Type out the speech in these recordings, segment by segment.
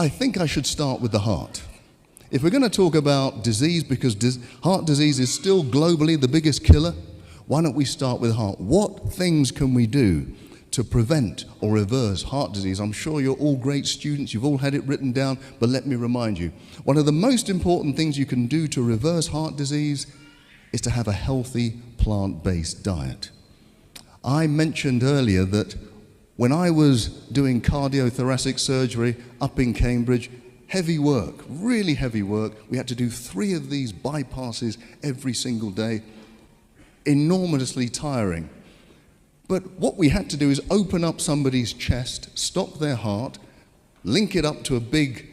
I think I should start with the heart. If we're going to talk about disease, because heart disease is still globally the biggest killer, why don't we start with heart? What things can we do to prevent or reverse heart disease? I'm sure you're all great students, you've all had it written down, but let me remind you, one of the most important things you can do to reverse heart disease is to have a healthy plant-based diet. I mentioned earlier that when I was doing cardiothoracic surgery up in Cambridge, heavy work, really heavy work. We had to do 3 of these bypasses every single day, enormously tiring. But what we had to do is open up somebody's chest, stop their heart, link it up to a big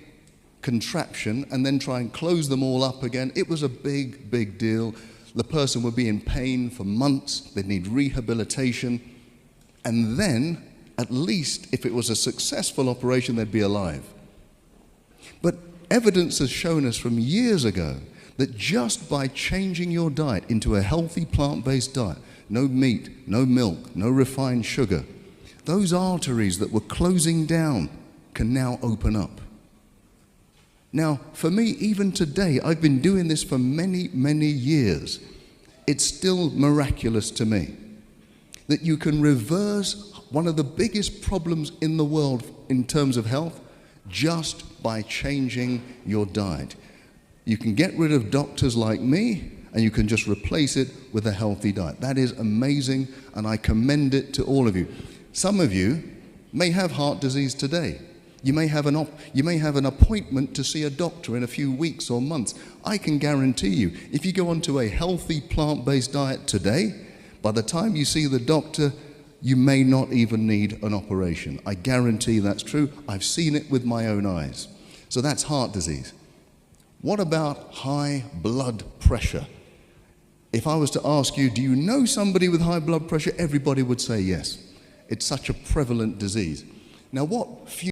contraption, and then try and close them all up again. It was a big, big deal. The person would be in pain for months. They'd need rehabilitation. And then, at least if it was a successful operation, they'd be alive. But evidence has shown us from years ago that just by changing your diet into a healthy plant-based diet, no meat, no milk, no refined sugar, those arteries that were closing down can now open up. Now, for me, even today, I've been doing this for many, many years. It's still miraculous to me that you can reverse one of the biggest problems in the world in terms of health just by changing your diet. You can get rid of doctors like me and you can just replace it with a healthy diet. That is amazing, and I commend it to all of you. Some of you may have heart disease today. You may have an appointment to see a doctor in a few weeks or months. I can guarantee you, if you go onto a healthy plant-based diet today, by the time you see the doctor, you may not even need an operation. I guarantee that's true. I've seen it with my own eyes. So that's heart disease. What about high blood pressure? If I was to ask you, do you know somebody with high blood pressure? Everybody would say yes. It's such a prevalent disease. Now, what few